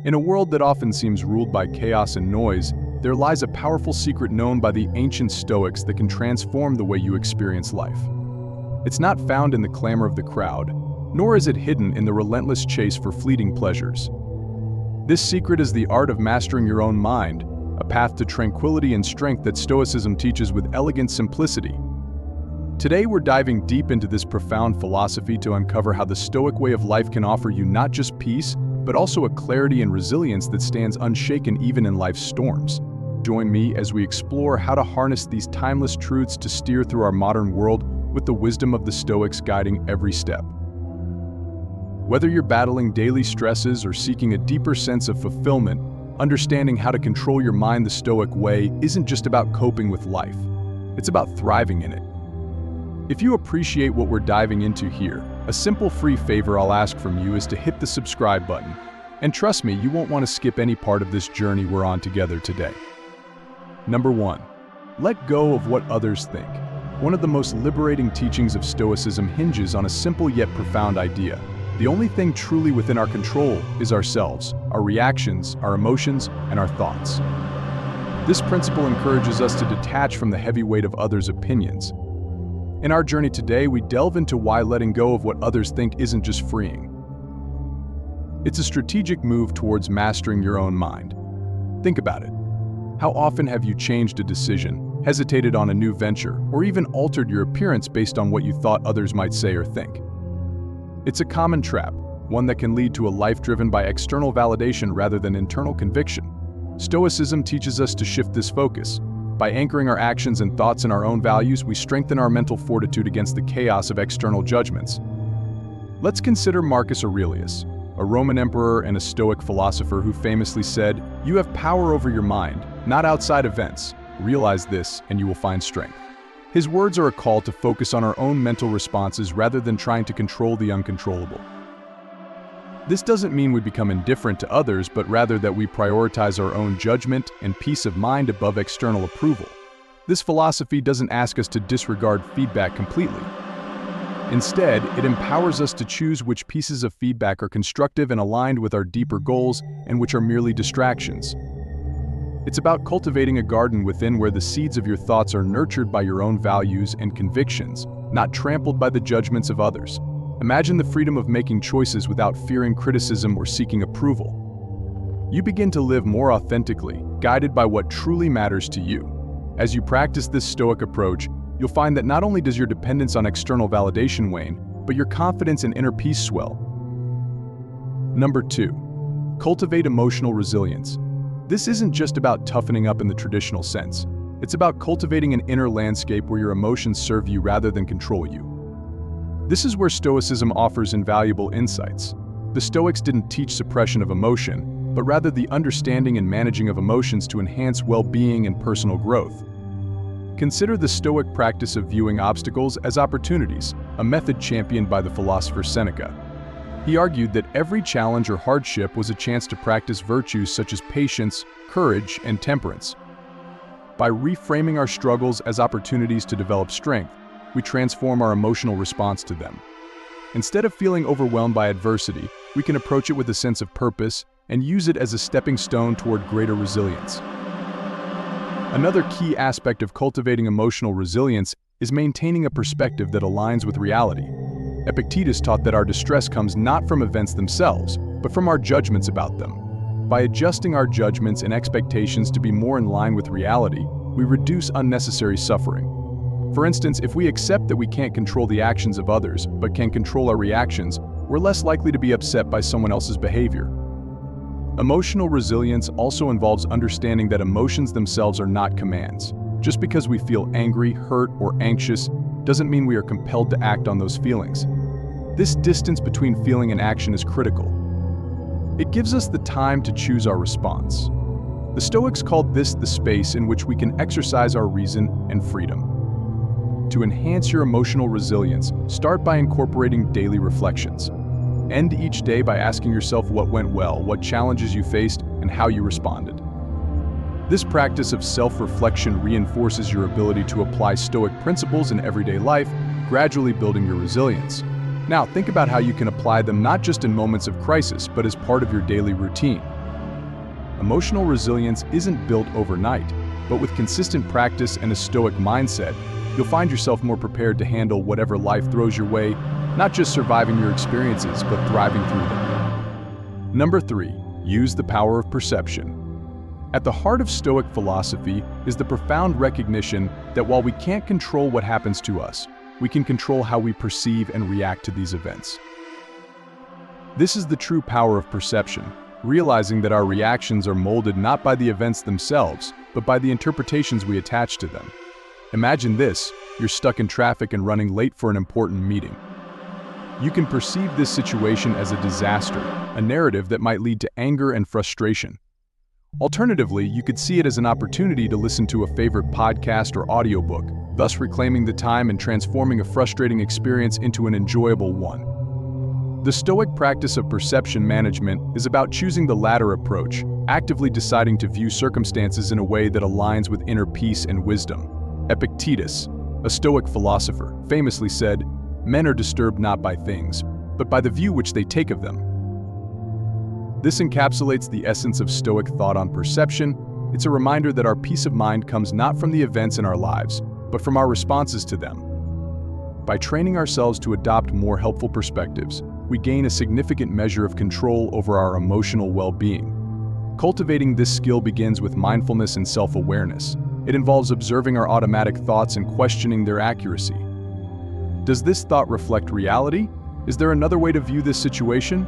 In a world that often seems ruled by chaos and noise, there lies a powerful secret known by the ancient Stoics that can transform the way you experience life. It's not found in the clamor of the crowd, nor is it hidden in the relentless chase for fleeting pleasures. This secret is the art of mastering your own mind, a path to tranquility and strength that Stoicism teaches with elegant simplicity. Today we're diving deep into this profound philosophy to uncover how the Stoic way of life can offer you not just peace, but also a clarity and resilience that stands unshaken even in life's storms. Join me as we explore how to harness these timeless truths to steer through our modern world with the wisdom of the Stoics guiding every step. Whether you're battling daily stresses or seeking a deeper sense of fulfillment, understanding how to control your mind the Stoic way isn't just about coping with life. It's about thriving in it. If you appreciate what we're diving into here, a simple free favor I'll ask from you is to hit the subscribe button. And trust me, you won't want to skip any part of this journey we're on together today. Number 1. Let go of what others think. One of the most liberating teachings of Stoicism hinges on a simple yet profound idea. The only thing truly within our control is ourselves, our reactions, our emotions, and our thoughts. This principle encourages us to detach from the heavy weight of others' opinions. In our journey today, we delve into why letting go of what others think isn't just freeing. It's a strategic move towards mastering your own mind. Think about it. How often have you changed a decision, hesitated on a new venture, or even altered your appearance based on what you thought others might say or think? It's a common trap, one that can lead to a life driven by external validation rather than internal conviction. Stoicism teaches us to shift this focus. By anchoring our actions and thoughts in our own values, we strengthen our mental fortitude against the chaos of external judgments. Let's consider Marcus Aurelius, a Roman emperor and a Stoic philosopher who famously said, "You have power over your mind, not outside events. Realize this and you will find strength." His words are a call to focus on our own mental responses rather than trying to control the uncontrollable. This doesn't mean we become indifferent to others, but rather that we prioritize our own judgment and peace of mind above external approval. This philosophy doesn't ask us to disregard feedback completely. Instead, it empowers us to choose which pieces of feedback are constructive and aligned with our deeper goals and which are merely distractions. It's about cultivating a garden within where the seeds of your thoughts are nurtured by your own values and convictions, not trampled by the judgments of others. Imagine the freedom of making choices without fearing criticism or seeking approval. You begin to live more authentically, guided by what truly matters to you. As you practice this Stoic approach, you'll find that not only does your dependence on external validation wane, but your confidence and inner peace swell. Number 2. Cultivate emotional resilience. This isn't just about toughening up in the traditional sense. It's about cultivating an inner landscape where your emotions serve you rather than control you. This is where Stoicism offers invaluable insights. The Stoics didn't teach suppression of emotion, but rather the understanding and managing of emotions to enhance well-being and personal growth. Consider the Stoic practice of viewing obstacles as opportunities, a method championed by the philosopher Seneca. He argued that every challenge or hardship was a chance to practice virtues such as patience, courage, and temperance. By reframing our struggles as opportunities to develop strength, we transform our emotional response to them. Instead of feeling overwhelmed by adversity, we can approach it with a sense of purpose and use it as a stepping stone toward greater resilience. Another key aspect of cultivating emotional resilience is maintaining a perspective that aligns with reality. Epictetus taught that our distress comes not from events themselves, but from our judgments about them. By adjusting our judgments and expectations to be more in line with reality, we reduce unnecessary suffering. For instance, if we accept that we can't control the actions of others, but can control our reactions, we're less likely to be upset by someone else's behavior. Emotional resilience also involves understanding that emotions themselves are not commands. Just because we feel angry, hurt, or anxious doesn't mean we are compelled to act on those feelings. This distance between feeling and action is critical. It gives us the time to choose our response. The Stoics called this the space in which we can exercise our reason and freedom. To enhance your emotional resilience, start by incorporating daily reflections. End each day by asking yourself what went well, what challenges you faced, and how you responded. This practice of self-reflection reinforces your ability to apply Stoic principles in everyday life, gradually building your resilience. Now, think about how you can apply them not just in moments of crisis, but as part of your daily routine. Emotional resilience isn't built overnight, but with consistent practice and a Stoic mindset, you'll find yourself more prepared to handle whatever life throws your way, not just surviving your experiences, but thriving through them. Number 3, use the power of perception. At the heart of Stoic philosophy is the profound recognition that while we can't control what happens to us, we can control how we perceive and react to these events. This is the true power of perception, realizing that our reactions are molded not by the events themselves, but by the interpretations we attach to them. Imagine this: you're stuck in traffic and running late for an important meeting. You can perceive this situation as a disaster, a narrative that might lead to anger and frustration. Alternatively, you could see it as an opportunity to listen to a favorite podcast or audiobook, thus reclaiming the time and transforming a frustrating experience into an enjoyable one. The Stoic practice of perception management is about choosing the latter approach, actively deciding to view circumstances in a way that aligns with inner peace and wisdom. Epictetus, a Stoic philosopher, famously said, "Men are disturbed not by things, but by the view which they take of them." This encapsulates the essence of Stoic thought on perception. It's a reminder that our peace of mind comes not from the events in our lives, but from our responses to them. By training ourselves to adopt more helpful perspectives, we gain a significant measure of control over our emotional well-being. Cultivating this skill begins with mindfulness and self-awareness. It involves observing our automatic thoughts and questioning their accuracy. Does this thought reflect reality? Is there another way to view this situation?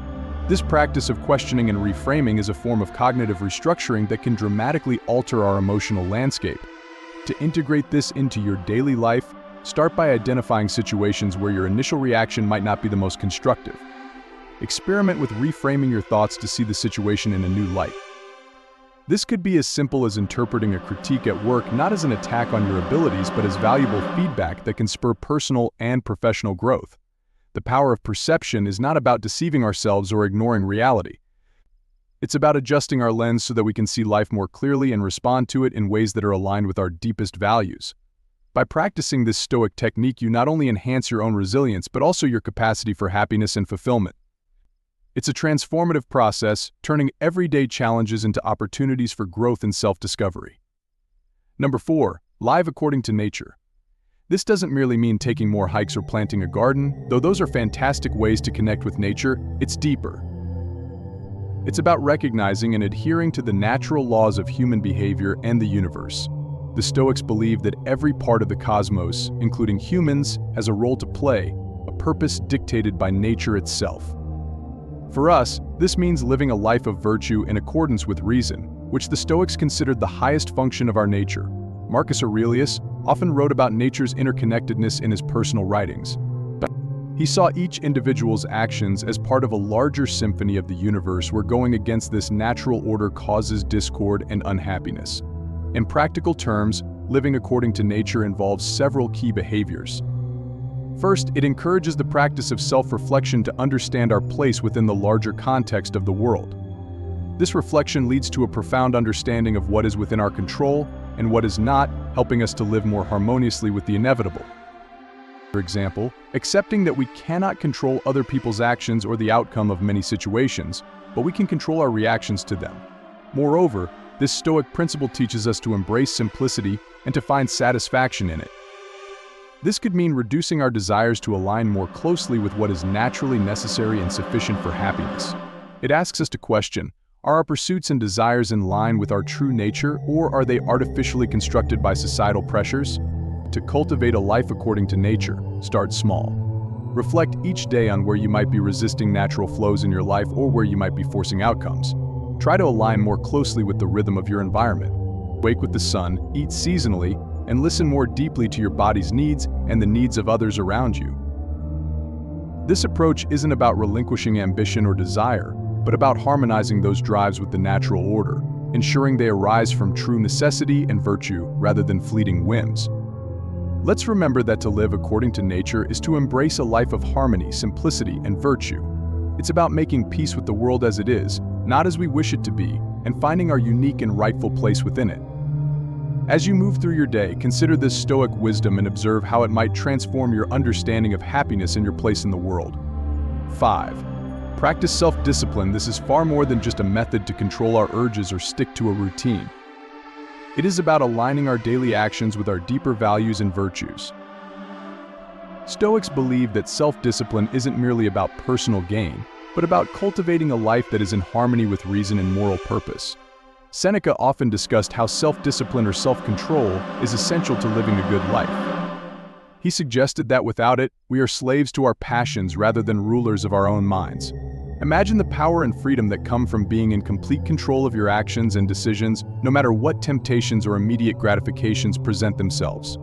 This practice of questioning and reframing is a form of cognitive restructuring that can dramatically alter our emotional landscape. To integrate this into your daily life, start by identifying situations where your initial reaction might not be the most constructive. Experiment with reframing your thoughts to see the situation in a new light. This could be as simple as interpreting a critique at work not as an attack on your abilities, but as valuable feedback that can spur personal and professional growth. The power of perception is not about deceiving ourselves or ignoring reality. It's about adjusting our lens so that we can see life more clearly and respond to it in ways that are aligned with our deepest values. By practicing this Stoic technique, you not only enhance your own resilience, but also your capacity for happiness and fulfillment. It's a transformative process, turning everyday challenges into opportunities for growth and self-discovery. Number 4, live according to nature. This doesn't merely mean taking more hikes or planting a garden, though those are fantastic ways to connect with nature. It's deeper. It's about recognizing and adhering to the natural laws of human behavior and the universe. The Stoics believe that every part of the cosmos, including humans, has a role to play, a purpose dictated by nature itself. For us, this means living a life of virtue in accordance with reason, which the Stoics considered the highest function of our nature. Marcus Aurelius often wrote about nature's interconnectedness in his personal writings. He saw each individual's actions as part of a larger symphony of the universe where going against this natural order causes discord and unhappiness. In practical terms, living according to nature involves several key behaviors. First, it encourages the practice of self-reflection to understand our place within the larger context of the world. This reflection leads to a profound understanding of what is within our control and what is not, helping us to live more harmoniously with the inevitable. For example, accepting that we cannot control other people's actions or the outcome of many situations, but we can control our reactions to them. Moreover, this Stoic principle teaches us to embrace simplicity and to find satisfaction in it. This could mean reducing our desires to align more closely with what is naturally necessary and sufficient for happiness. It asks us to question, are our pursuits and desires in line with our true nature, or are they artificially constructed by societal pressures? To cultivate a life according to nature, start small. Reflect each day on where you might be resisting natural flows in your life or where you might be forcing outcomes. Try to align more closely with the rhythm of your environment. Wake with the sun, eat seasonally, and listen more deeply to your body's needs and the needs of others around you. This approach isn't about relinquishing ambition or desire, but about harmonizing those drives with the natural order, ensuring they arise from true necessity and virtue rather than fleeting whims. Let's remember that to live according to nature is to embrace a life of harmony, simplicity, and virtue. It's about making peace with the world as it is, not as we wish it to be, and finding our unique and rightful place within it. As you move through your day, consider this Stoic wisdom and observe how it might transform your understanding of happiness and your place in the world. 5. Practice self-discipline. This is far more than just a method to control our urges or stick to a routine. It is about aligning our daily actions with our deeper values and virtues. Stoics believe that self-discipline isn't merely about personal gain, but about cultivating a life that is in harmony with reason and moral purpose. Seneca often discussed how self-discipline or self-control is essential to living a good life. He suggested that without it, we are slaves to our passions rather than rulers of our own minds. Imagine the power and freedom that come from being in complete control of your actions and decisions, no matter what temptations or immediate gratifications present themselves.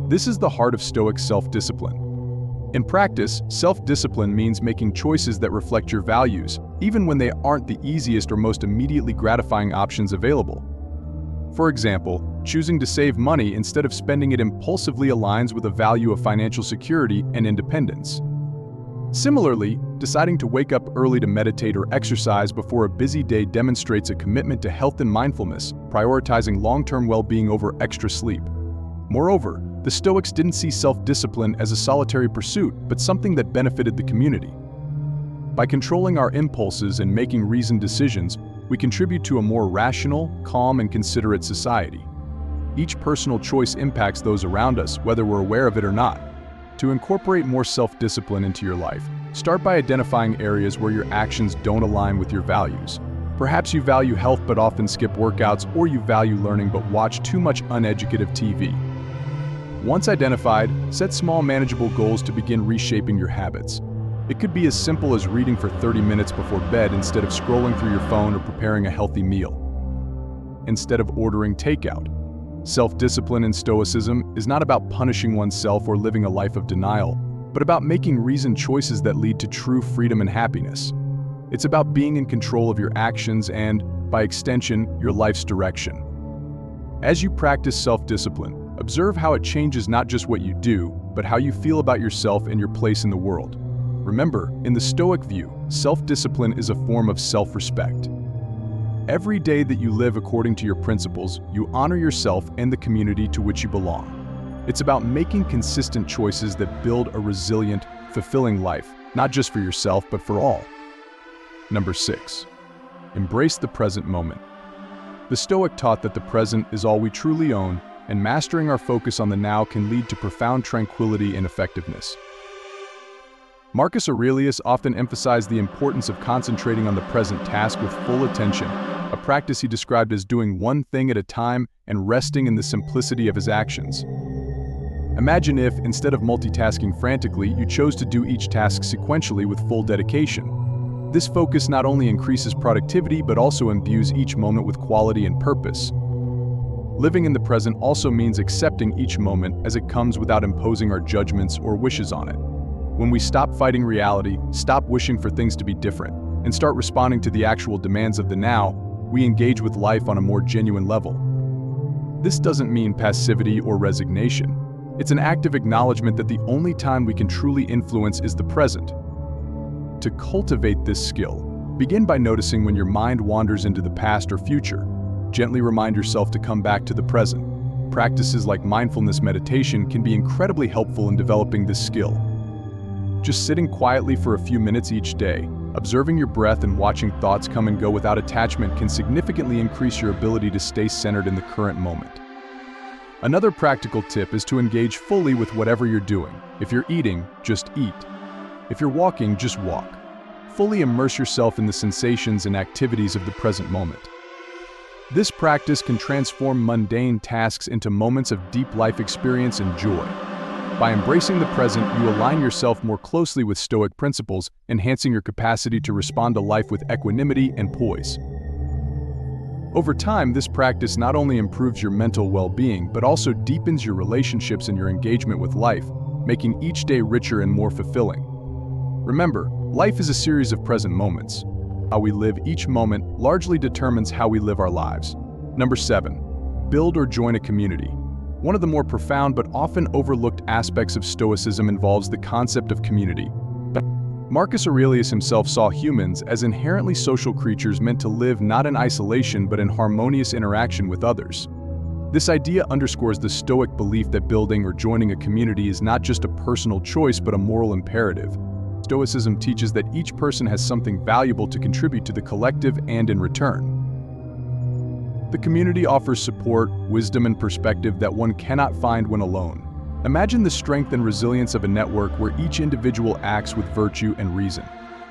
This is the heart of Stoic self-discipline. In practice, self-discipline means making choices that reflect your values, even when they aren't the easiest or most immediately gratifying options available. For example, choosing to save money instead of spending it impulsively aligns with a value of financial security and independence. Similarly, deciding to wake up early to meditate or exercise before a busy day demonstrates a commitment to health and mindfulness, prioritizing long-term well-being over extra sleep. Moreover, the Stoics didn't see self-discipline as a solitary pursuit, but something that benefited the community. By controlling our impulses and making reasoned decisions, we contribute to a more rational, calm, and considerate society. Each personal choice impacts those around us, whether we're aware of it or not. To incorporate more self-discipline into your life, start by identifying areas where your actions don't align with your values. Perhaps you value health but often skip workouts, or you value learning but watch too much uneducative TV. Once identified, set small manageable goals to begin reshaping your habits. It could be as simple as reading for 30 minutes before bed instead of scrolling through your phone or preparing a healthy meal. Instead of ordering takeout. Self-discipline in Stoicism is not about punishing oneself or living a life of denial, but about making reasoned choices that lead to true freedom and happiness. It's about being in control of your actions and, by extension, your life's direction. As you practice self-discipline, observe how it changes not just what you do, but how you feel about yourself and your place in the world. Remember, in the Stoic view, self-discipline is a form of self-respect. Every day that you live according to your principles, you honor yourself and the community to which you belong. It's about making consistent choices that build a resilient, fulfilling life, not just for yourself, but for all. Number 6. Embrace the present moment. The Stoic taught that the present is all we truly own, and mastering our focus on the now can lead to profound tranquility and effectiveness. Marcus Aurelius often emphasized the importance of concentrating on the present task with full attention, a practice he described as doing one thing at a time and resting in the simplicity of his actions. Imagine if, instead of multitasking frantically, you chose to do each task sequentially with full dedication. This focus not only increases productivity but also imbues each moment with quality and purpose. Living in the present also means accepting each moment as it comes without imposing our judgments or wishes on it. When we stop fighting reality, stop wishing for things to be different, and start responding to the actual demands of the now, we engage with life on a more genuine level. This doesn't mean passivity or resignation. It's an active acknowledgement that the only time we can truly influence is the present. To cultivate this skill, begin by noticing when your mind wanders into the past or future. Gently remind yourself to come back to the present. Practices like mindfulness meditation can be incredibly helpful in developing this skill. Just sitting quietly for a few minutes each day, observing your breath and watching thoughts come and go without attachment can significantly increase your ability to stay centered in the current moment. Another practical tip is to engage fully with whatever you're doing. If you're eating, just eat. If you're walking, just walk. Fully immerse yourself in the sensations and activities of the present moment. This practice can transform mundane tasks into moments of deep life experience and joy. By embracing the present, you align yourself more closely with Stoic principles, enhancing your capacity to respond to life with equanimity and poise. Over time, this practice not only improves your mental well-being, but also deepens your relationships and your engagement with life, making each day richer and more fulfilling. Remember, life is a series of present moments. How we live each moment largely determines how we live our lives. Number 7. Build or join a community. One of the more profound but often overlooked aspects of Stoicism involves the concept of community. Marcus Aurelius himself saw humans as inherently social creatures meant to live not in isolation but in harmonious interaction with others. This idea underscores the Stoic belief that building or joining a community is not just a personal choice but a moral imperative. Stoicism teaches that each person has something valuable to contribute to the collective and in return. The community offers support, wisdom, and perspective that one cannot find when alone. Imagine the strength and resilience of a network where each individual acts with virtue and reason.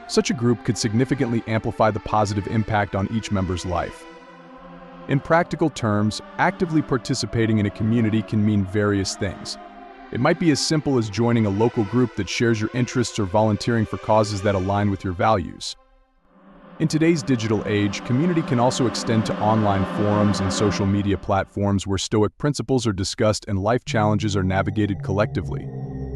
Such a group could significantly amplify the positive impact on each member's life. In practical terms, actively participating in a community can mean various things. It might be as simple as joining a local group that shares your interests or volunteering for causes that align with your values. In today's digital age, community can also extend to online forums and social media platforms where Stoic principles are discussed and life challenges are navigated collectively.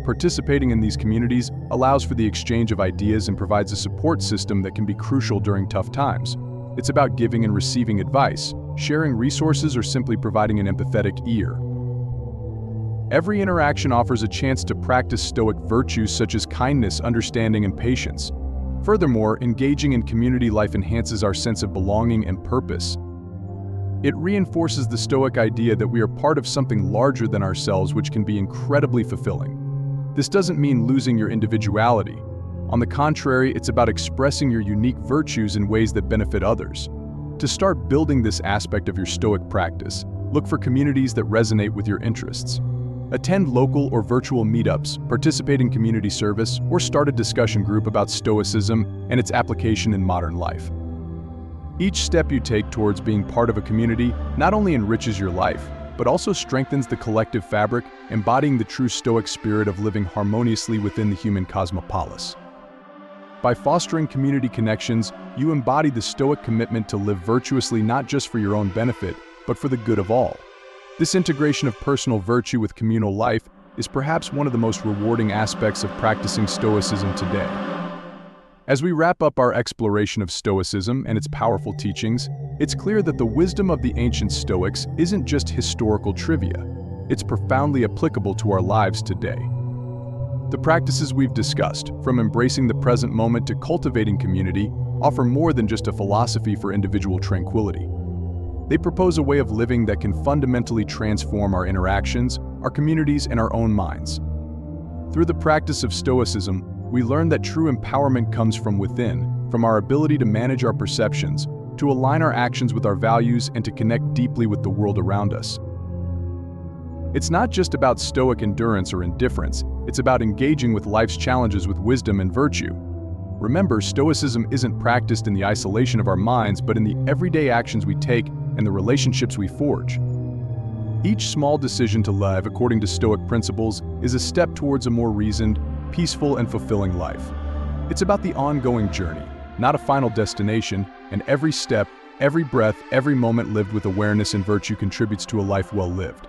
Participating in these communities allows for the exchange of ideas and provides a support system that can be crucial during tough times. It's about giving and receiving advice, sharing resources, or simply providing an empathetic ear. Every interaction offers a chance to practice Stoic virtues such as kindness, understanding, and patience. Furthermore, engaging in community life enhances our sense of belonging and purpose. It reinforces the Stoic idea that we are part of something larger than ourselves, which can be incredibly fulfilling. This doesn't mean losing your individuality. On the contrary, it's about expressing your unique virtues in ways that benefit others. To start building this aspect of your Stoic practice, look for communities that resonate with your interests. Attend local or virtual meetups, participate in community service, or start a discussion group about Stoicism and its application in modern life. Each step you take towards being part of a community not only enriches your life, but also strengthens the collective fabric, embodying the true Stoic spirit of living harmoniously within the human cosmopolis. By fostering community connections, you embody the Stoic commitment to live virtuously not just for your own benefit, but for the good of all. This integration of personal virtue with communal life is perhaps one of the most rewarding aspects of practicing Stoicism today. As we wrap up our exploration of Stoicism and its powerful teachings, it's clear that the wisdom of the ancient Stoics isn't just historical trivia. It's profoundly applicable to our lives today. The practices we've discussed, from embracing the present moment to cultivating community, offer more than just a philosophy for individual tranquility. They propose a way of living that can fundamentally transform our interactions, our communities, and our own minds. Through the practice of Stoicism, we learn that true empowerment comes from within, from our ability to manage our perceptions, to align our actions with our values, and to connect deeply with the world around us. It's not just about Stoic endurance or indifference, it's about engaging with life's challenges with wisdom and virtue. Remember, Stoicism isn't practiced in the isolation of our minds, but in the everyday actions we take and the relationships we forge. Each small decision to live according to Stoic principles is a step towards a more reasoned, peaceful, and fulfilling life. It's about the ongoing journey, not a final destination, and every step, every breath, every moment lived with awareness and virtue contributes to a life well lived.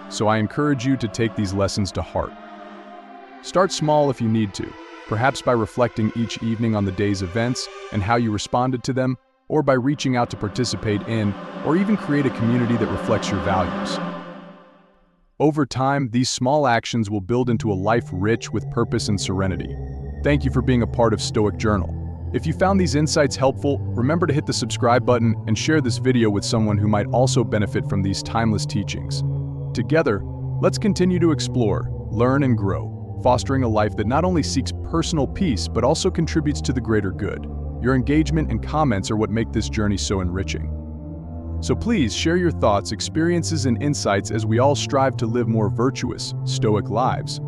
So I encourage you to take these lessons to heart. Start small if you need to, perhaps by reflecting each evening on the day's events and how you responded to them, or by reaching out to participate in, or even create a community that reflects your values. Over time, these small actions will build into a life rich with purpose and serenity. Thank you for being a part of Stoic Journal. If you found these insights helpful, remember to hit the subscribe button and share this video with someone who might also benefit from these timeless teachings. Together, let's continue to explore, learn, and grow, fostering a life that not only seeks personal peace but also contributes to the greater good. Your engagement and comments are what make this journey so enriching. So please share your thoughts, experiences, and insights as we all strive to live more virtuous, Stoic lives.